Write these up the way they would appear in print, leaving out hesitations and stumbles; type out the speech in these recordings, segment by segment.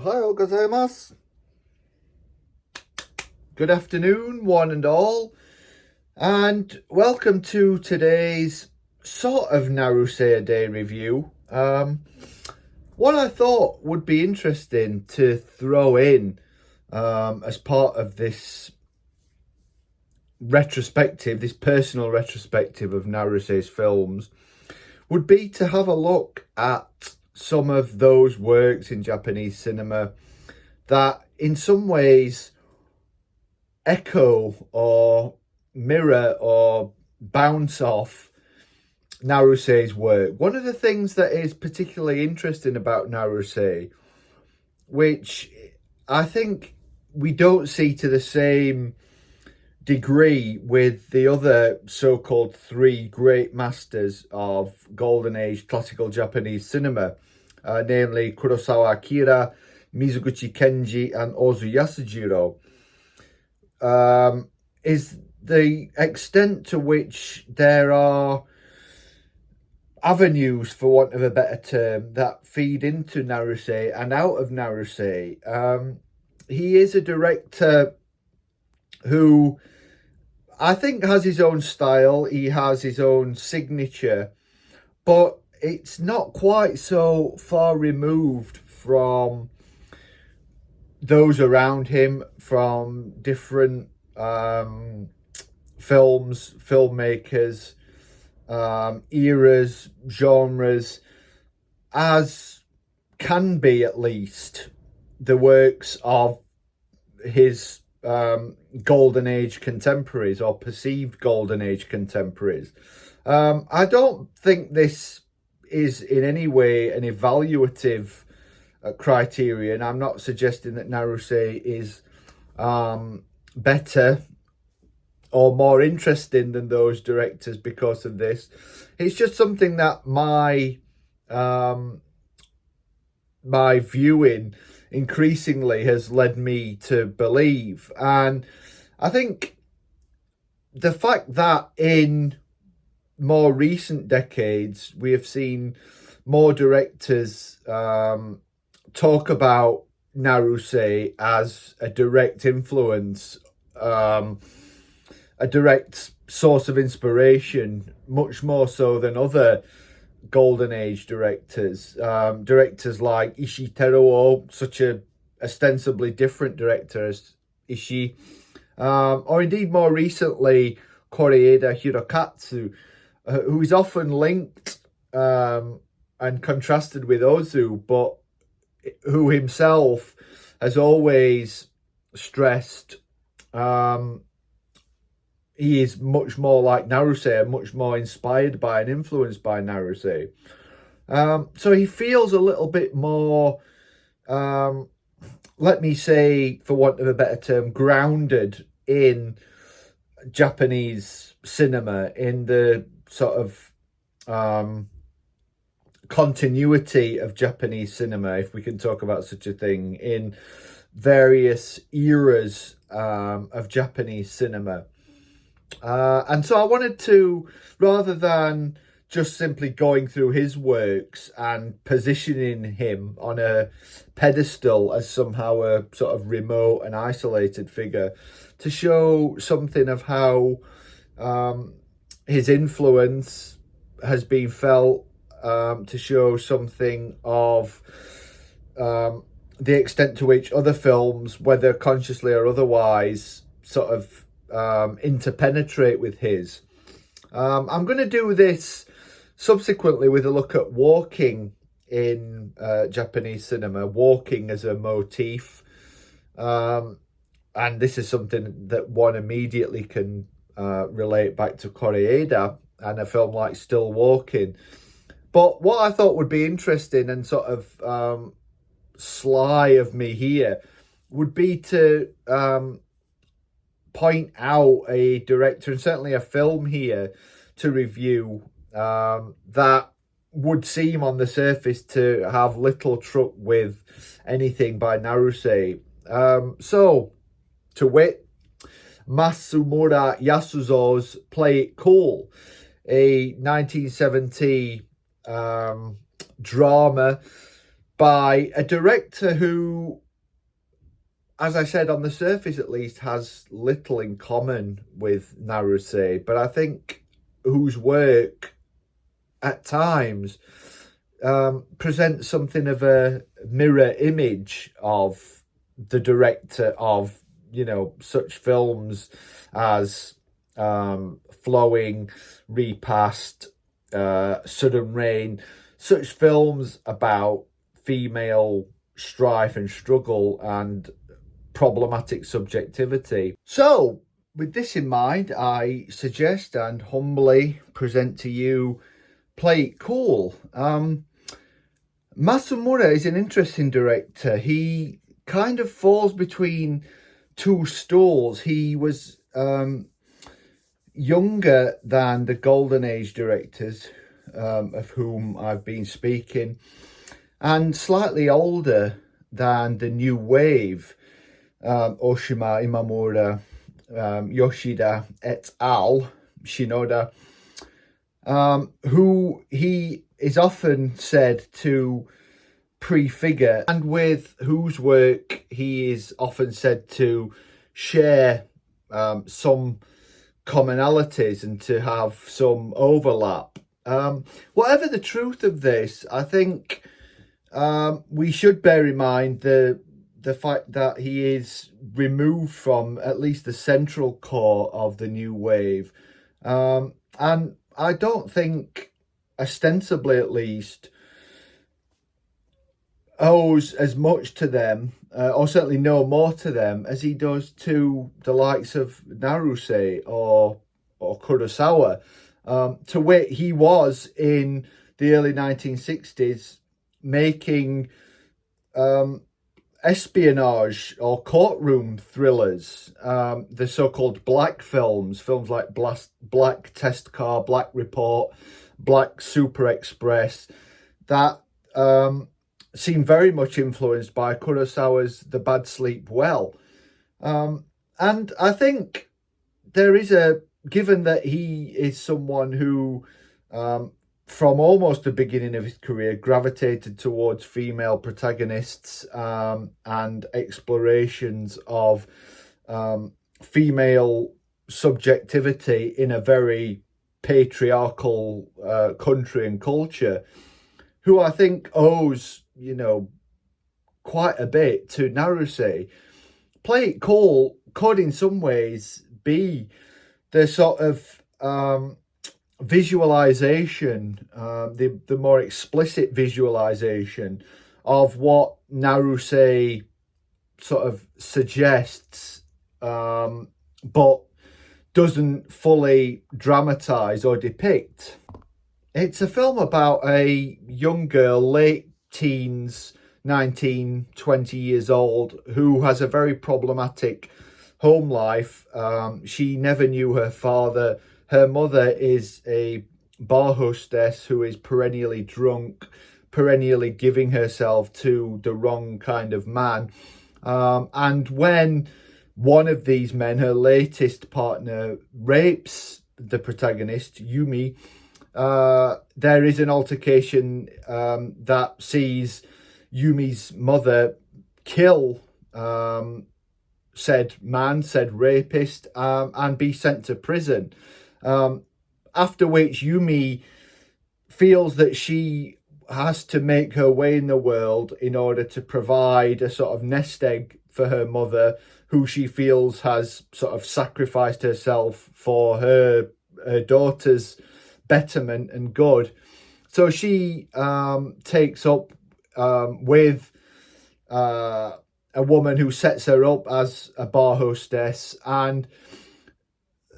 Ohayou gozaimasu. Good afternoon, one and all, and welcome to today's sort of Naruse a Day review. What I thought would be interesting to throw in as part of this retrospective, this personal retrospective of Naruse's films, would be to have a look at some of those works in Japanese cinema that in some ways echo or mirror or bounce off Naruse's work. One of the things that is particularly interesting about Naruse, which I think we don't see to the same degree with the other so-called three great masters of Golden Age classical Japanese cinema, namely Kurosawa Akira, Mizoguchi Kenji, and Ozu Yasujiro, is the extent to which there are avenues, for want of a better term, that feed into Naruse and out of Naruse. He is a director who I think has his own style, he has his own signature, but it's not quite so far removed from those around him, from different films, filmmakers, eras, genres, as can be at least the works of his Golden Age contemporaries, or perceived Golden Age contemporaries. I don't think this is in any way an evaluative criterion. I'm not suggesting that Naruse is better or more interesting than those directors because of this. It's just something that my viewing increasingly has led me to believe. And I think the fact that in more recent decades we have seen more directors talk about Naruse as a direct influence, a direct source of inspiration, much more so than other Golden Age directors. Directors like Ishii Teruo, such a ostensibly different director as Ishii, or indeed more recently Koreeda Hirokatsu, who is often linked and contrasted with Ozu, but who himself has always stressed he is much more like Naruse and much more inspired by and influenced by Naruse. So he feels a little bit more, let me say, for want of a better term, grounded in Japanese cinema, in the sort of continuity of Japanese cinema, if we can talk about such a thing, in various eras of Japanese cinema. And so I wanted to, rather than just simply going through his works and positioning him on a pedestal as somehow a sort of remote and isolated figure, to show something of how his influence has been felt, to show something of the extent to which other films, whether consciously or otherwise, sort of interpenetrate with his. I'm going to do this subsequently with a look at walking in Japanese cinema, walking as a motif. And this is something that one immediately can relate back to Koreeda and a film like Still Walking. But what I thought would be interesting and sort of sly of me here would be to point out a director and certainly a film here to review that would seem on the surface to have little truck with anything by Naruse. So, to wit, Masumura Yasuzo's Play It Cool, a 1970 drama by a director who, as I said, on the surface at least, has little in common with Naruse, but I think whose work at times presents something of a mirror image of the director of, such films as Flowing, Repast, Sudden Rain, such films about female strife and struggle and problematic subjectivity. So, with this in mind, I suggest and humbly present to you Play It Cool. Masumura is an interesting director. He kind of falls between two stools. He was younger than the Golden Age directors, of whom I've been speaking, and slightly older than the New Wave, Oshima, Imamura, Yoshida et al., Shinoda, who he is often said to prefigure, and with whose work he is often said to share some commonalities and to have some overlap. Whatever the truth of this, I think we should bear in mind the fact that he is removed from at least the central core of the New Wave. And I don't think, ostensibly at least, owes as much to them, or certainly no more to them, as he does to the likes of Naruse or Kurosawa. To wit, he was in the early 1960s making espionage or courtroom thrillers, the so-called black films like Black Test Car, Black Report, Black Super Express, that seem very much influenced by Kurosawa's The Bad Sleep Well. And I think there is given that he is someone who, from almost the beginning of his career, gravitated towards female protagonists and explorations of female subjectivity in a very patriarchal country and culture, who I think owes, quite a bit to Naruse. Play It Cool could in some ways be the sort of visualization, the more explicit visualization of what Naruse sort of suggests, but doesn't fully dramatize or depict. It's a film about a young girl, late teens, 19, 20 years old, who has a very problematic home life. She never knew her father. Her mother is a bar hostess who is perennially drunk, perennially giving herself to the wrong kind of man. And when one of these men, her latest partner, rapes the protagonist, Yumi, there is an altercation that sees Yumi's mother kill said man, said rapist, and be sent to prison. After which Yumi feels that she has to make her way in the world in order to provide a sort of nest egg for her mother, who she feels has sort of sacrificed herself for her daughter's betterment and good. So she takes up with a woman who sets her up as a bar hostess, and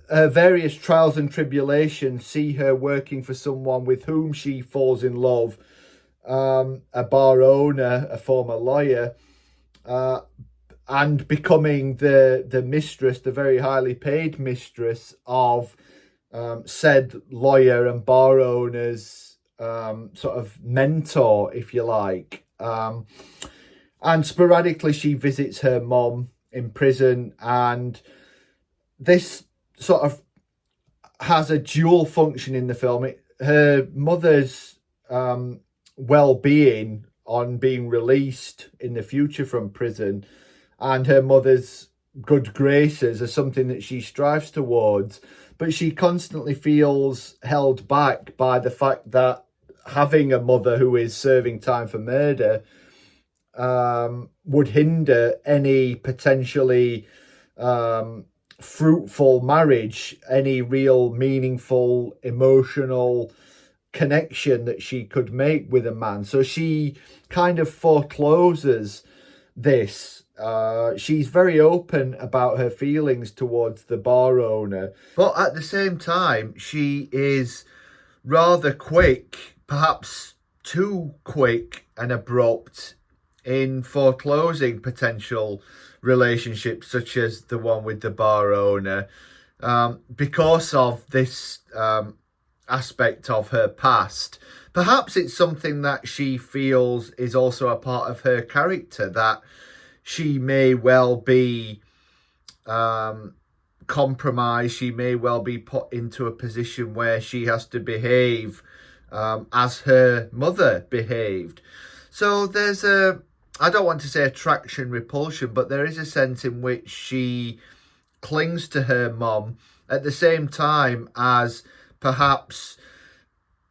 various trials and tribulations see her working for someone with whom she falls in love, a bar owner, a former lawyer, and becoming the mistress, the very highly paid mistress of said lawyer and bar owner's sort of mentor, if you like. And sporadically she visits her mom in prison, and this sort of has a dual function in the film. Her mother's well-being on being released in the future from prison, and her mother's good graces are something that she strives towards, but she constantly feels held back by the fact that having a mother who is serving time for murder would hinder any potentially fruitful marriage, any real meaningful emotional connection that she could make with a man. So she kind of forecloses this. She's very open about her feelings towards the bar owner, but at the same time, she is rather quick, perhaps too quick and abrupt, in foreclosing potential relationships such as the one with the bar owner, because of this aspect of her past. Perhaps it's something that she feels is also a part of her character, that she may well be compromised, she may well be put into a position where she has to behave as her mother behaved. So there's I don't want to say attraction, repulsion, but there is a sense in which she clings to her mom at the same time as perhaps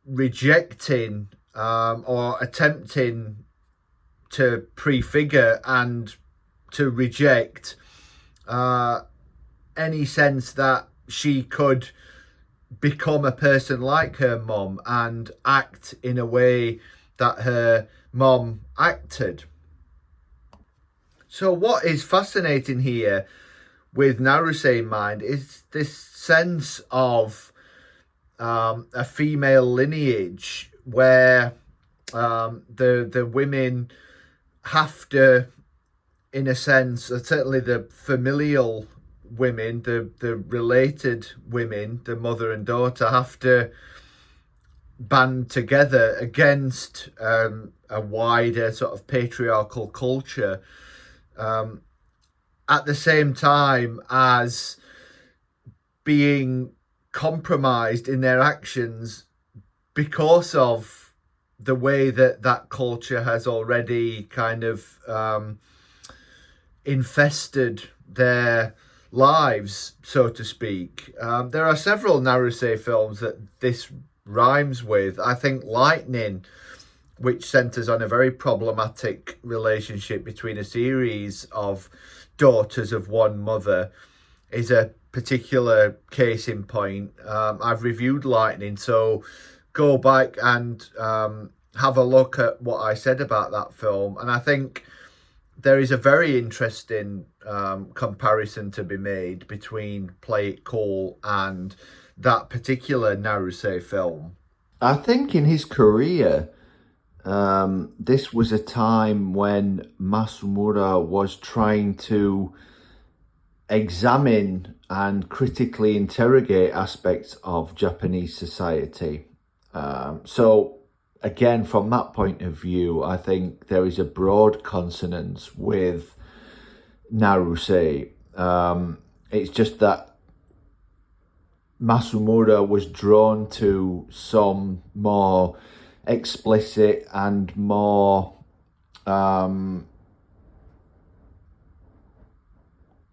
rejecting or attempting to prefigure and to reject any sense that she could become a person like her mom and act in a way that her mom acted. So what is fascinating here with Naruse in mind is this sense of a female lineage where the women have to, in a sense, certainly the familial women, the related women, the mother and daughter, have to band together against a wider sort of patriarchal culture, at the same time as being compromised in their actions because of the way that that culture has already kind of infested their lives, so to speak. There are several Naruse films that this rhymes with. I think Lightning, which centres on a very problematic relationship between a series of daughters of one mother, is a particular case in point. I've reviewed Lightning, so go back and have a look at what I said about that film. And I think there is a very interesting comparison to be made between Play It Cool and that particular Naruse film. I think in his career, this was a time when Masumura was trying to examine and critically interrogate aspects of Japanese society. So again, from that point of view, I think there is a broad consonance with Naruse. It's just that Masumura was drawn to some more explicit and more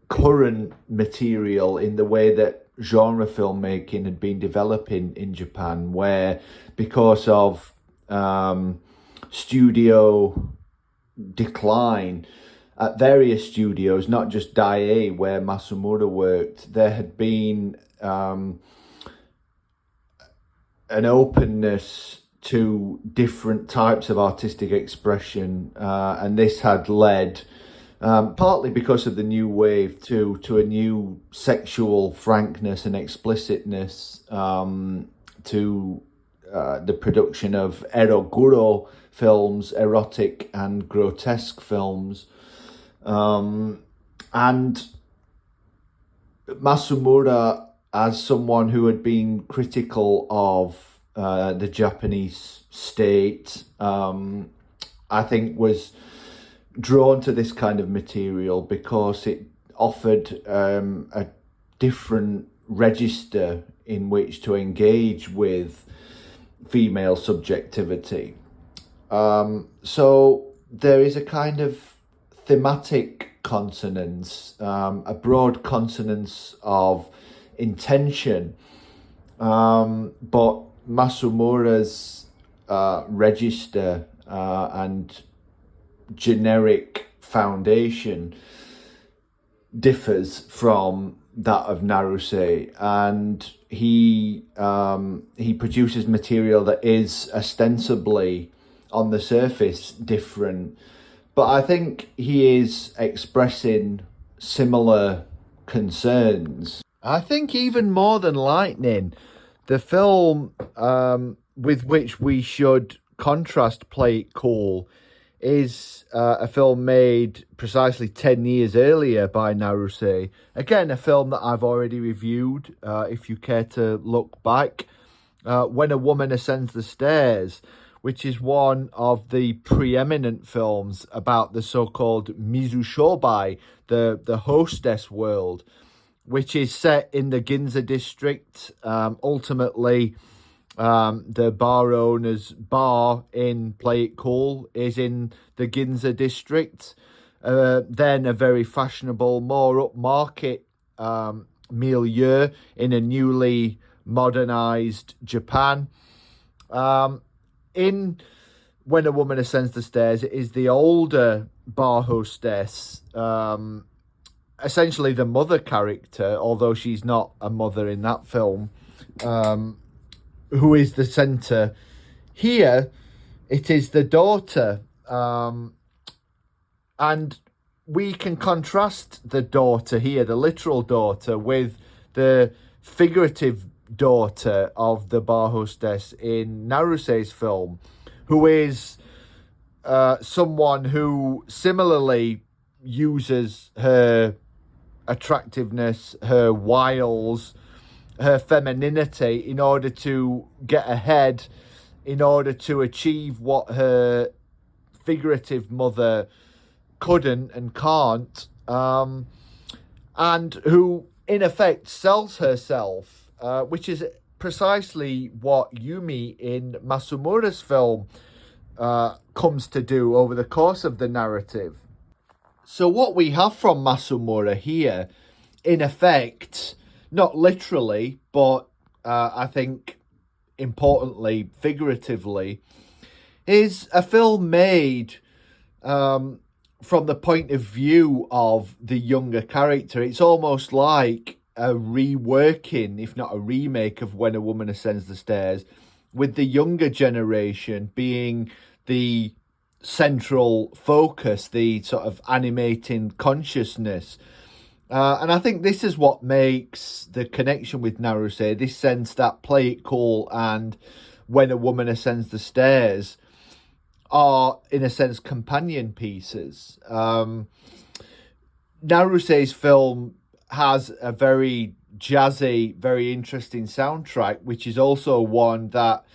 current material in the way that genre filmmaking had been developing in Japan, where because of studio decline at various studios, not just Dai, where Masumura worked, there had been an openness to different types of artistic expression, and this had led, partly because of the new wave, to a new sexual frankness and explicitness, to the production of eroguro films, erotic and grotesque films, and Masumura, as someone who had been critical of the Japanese state, I think was drawn to this kind of material because it offered a different register in which to engage with female subjectivity. So there is a kind of thematic consonance, a broad consonance of intention, but Masumura's register and generic foundation differs from that of Naruse, and he produces material that is ostensibly on the surface different, but I think he is expressing similar concerns. I think even more than Lightning, the film with which we should contrast Play It Cool is a film made precisely 10 years earlier by Naruse. Again, a film that I've already reviewed, if you care to look back. When a Woman Ascends the Stairs, which is one of the preeminent films about the so-called Mizushobai, the hostess world, which is set in the Ginza district. Ultimately, the bar owner's bar in Play It Cool is in the Ginza district. Then a very fashionable, more upmarket milieu in a newly modernized Japan. In When a Woman Ascends the Stairs, it is the older bar hostess, essentially the mother character, although she's not a mother in that film, who is the centre. Here, it is the daughter, and we can contrast the daughter here, the literal daughter, with the figurative daughter of the bar hostess in Naruse's film, who is someone who similarly uses her attractiveness, her wiles, her femininity in order to get ahead, in order to achieve what her figurative mother couldn't and can't, and who in effect sells herself, which is precisely what Yumi in Masumura's film comes to do over the course of the narrative. So what we have from Masumura here, in effect, not literally, but I think importantly, figuratively, is a film made from the point of view of the younger character. It's almost like a reworking, if not a remake, of When a Woman Ascends the Stairs, with the younger generation being the central focus, the sort of animating consciousness. And I think this is what makes the connection with Naruse, this sense that Play It Cool and When a Woman Ascends the Stairs are, in a sense, companion pieces. Naruse's film has a very jazzy, very interesting soundtrack, which is also one that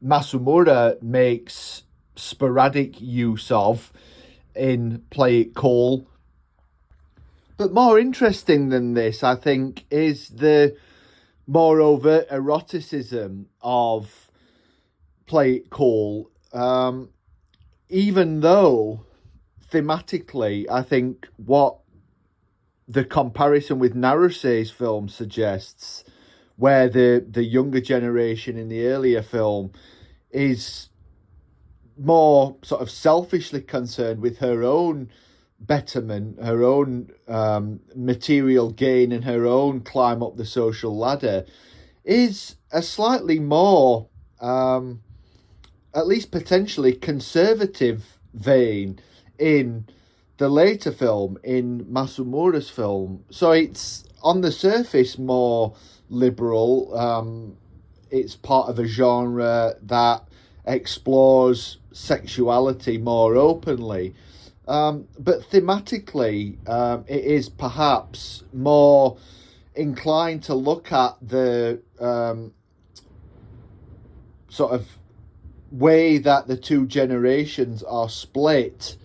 Masumura makes sporadic use of in Play It Cool. But more interesting than this, I think, is the more overt eroticism of Play It Cool. Even though thematically, I think what the comparison with Naruse's film suggests, where the younger generation in the earlier film is more sort of selfishly concerned with her own betterment, her own material gain, and her own climb up the social ladder, is a slightly more, at least potentially, conservative vein in the later film, in Masumura's film. So it's on the surface more liberal. It's part of a genre that explores sexuality more openly. But thematically, it is perhaps more inclined to look at the sort of way that the two generations are split,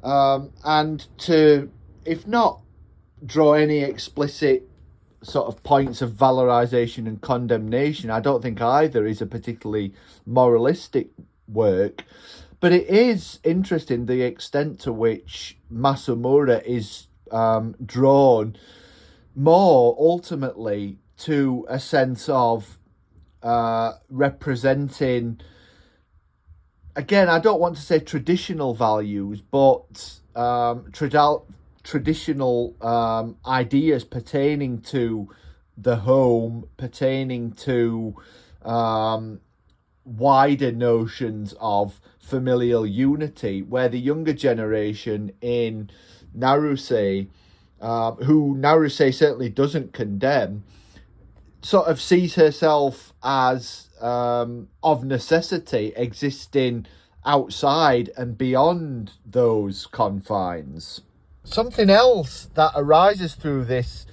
and to, if not draw any explicit sort of points of valorization and condemnation, I don't think either is a particularly moralistic work. But it is interesting the extent to which Masumura is drawn more ultimately to a sense of representing, again, I don't want to say traditional values, but traditional ideas pertaining to the home, pertaining to wider notions of familial unity, where the younger generation in Naruse, who Naruse certainly doesn't condemn, sort of sees herself as of necessity existing outside and beyond those confines. Something else that arises through this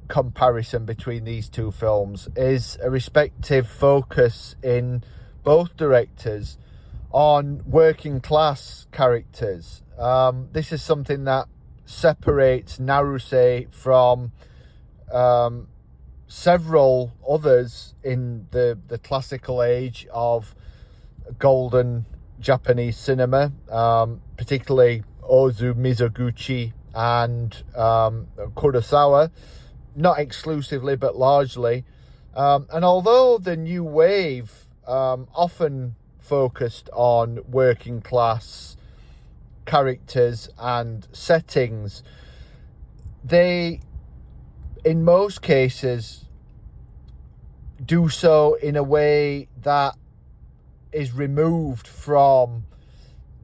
comparison between these two films is a respective focus in both directors on working class characters. This is something that separates Naruse from several others in the classical age of golden Japanese cinema, particularly Ozu Mizoguchi and Kurosawa, not exclusively but largely. And although the new wave often focused on working class characters and settings, they in most cases do so in a way that is removed from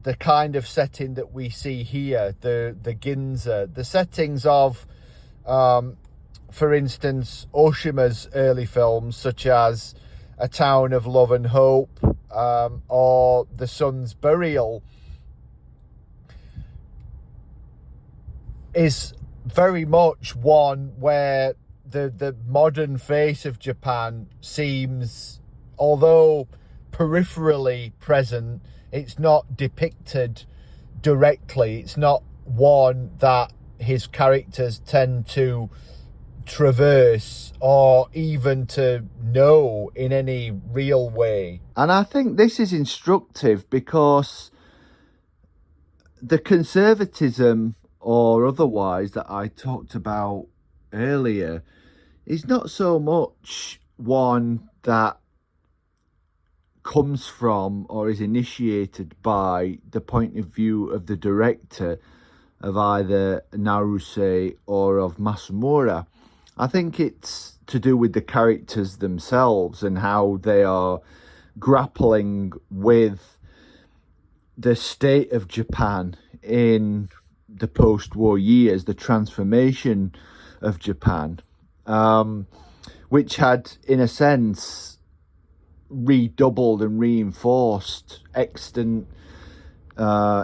the kind of setting that we see here, the Ginza, the settings of, for instance, Oshima's early films, such as A Town of Love and Hope, or The Sun's Burial, is very much one where the modern face of Japan seems, although peripherally present, it's not depicted directly. It's not one that his characters tend to traverse or even to know in any real way. And I think this is instructive because the conservatism or otherwise that I talked about earlier is not so much one that comes from or is initiated by the point of view of the director of either Naruse or of Masumura. I think it's to do with the characters themselves and how they are grappling with the state of Japan in the post-war years, the transformation of Japan, which had, in a sense, redoubled and reinforced extant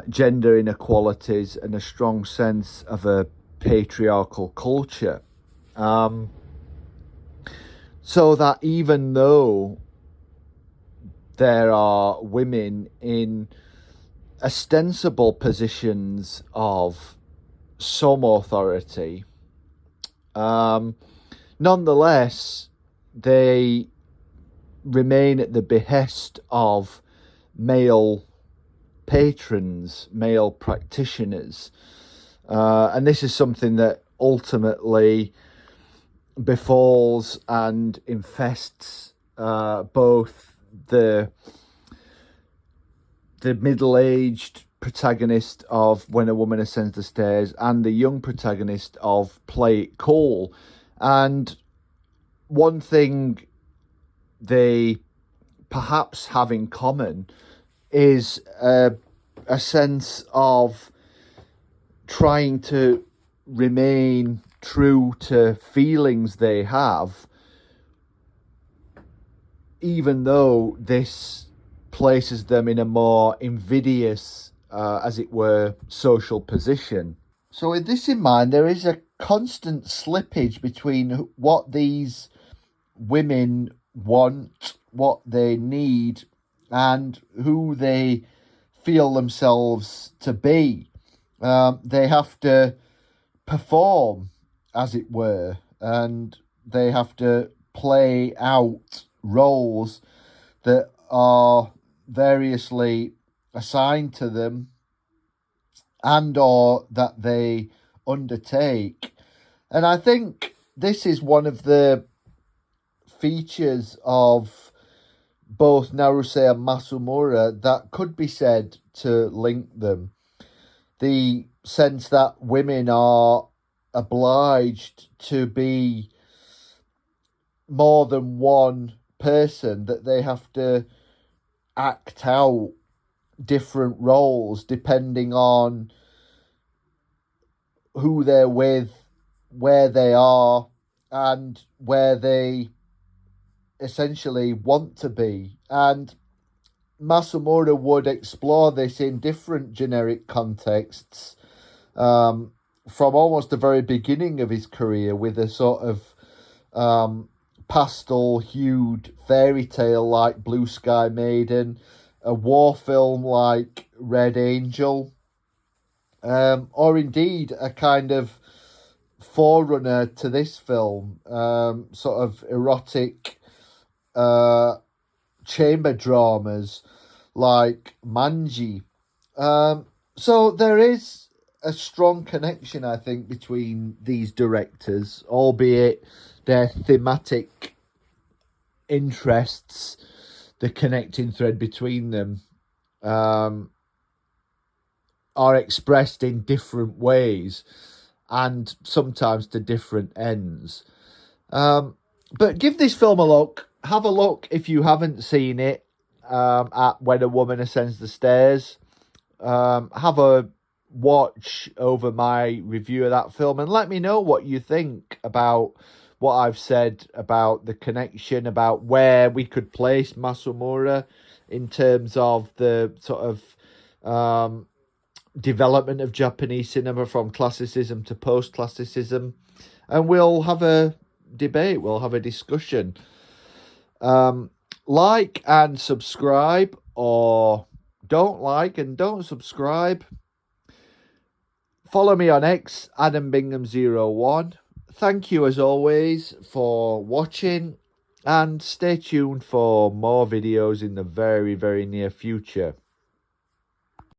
gender inequalities and a strong sense of a patriarchal culture. So that even though there are women in ostensible positions of some authority, nonetheless, they remain at the behest of male patrons, male practitioners. And this is something that ultimately befalls and infests both the middle-aged protagonist of When a Woman Ascends the Stairs and the young protagonist of Play It Cool. And one thing they perhaps have in common is a sense of trying to remain true to feelings they have, even though this places them in a more invidious, as it were, social position. So with this in mind, there is a constant slippage between what these women want, what they need, and who they feel themselves to be. They have to perform, as it were, and they have to play out roles that are variously assigned to them and or that they undertake. And I think this is one of the features of both Naruse and Masumura that could be said to link them. The sense that women are obliged to be more than one person, that they have to act out different roles depending on who they're with, where they are, and where they essentially want to be. And Masumura would explore this in different generic contexts, from almost the very beginning of his career, with a sort of pastel-hued fairy tale like Blue Sky Maiden, a war film like Red Angel, or indeed a kind of forerunner to this film, sort of erotic chamber dramas like Manji. So there is a strong connection, I think, between these directors, albeit their thematic interests, the connecting thread between them, are expressed in different ways and sometimes to different ends. But give this film a look. Have a look if you haven't seen it, at When a Woman Ascends the Stairs. Have a watch over my review of that film and let me know what you think about what I've said about the connection, about where we could place Masumura in terms of the sort of development of Japanese cinema from classicism to post-classicism. And we'll have a debate, we'll have a discussion. Like and subscribe, or don't like and don't subscribe. Follow me on X, AdamBingham01. Thank you as always for watching, and stay tuned for more videos in the very, very near future.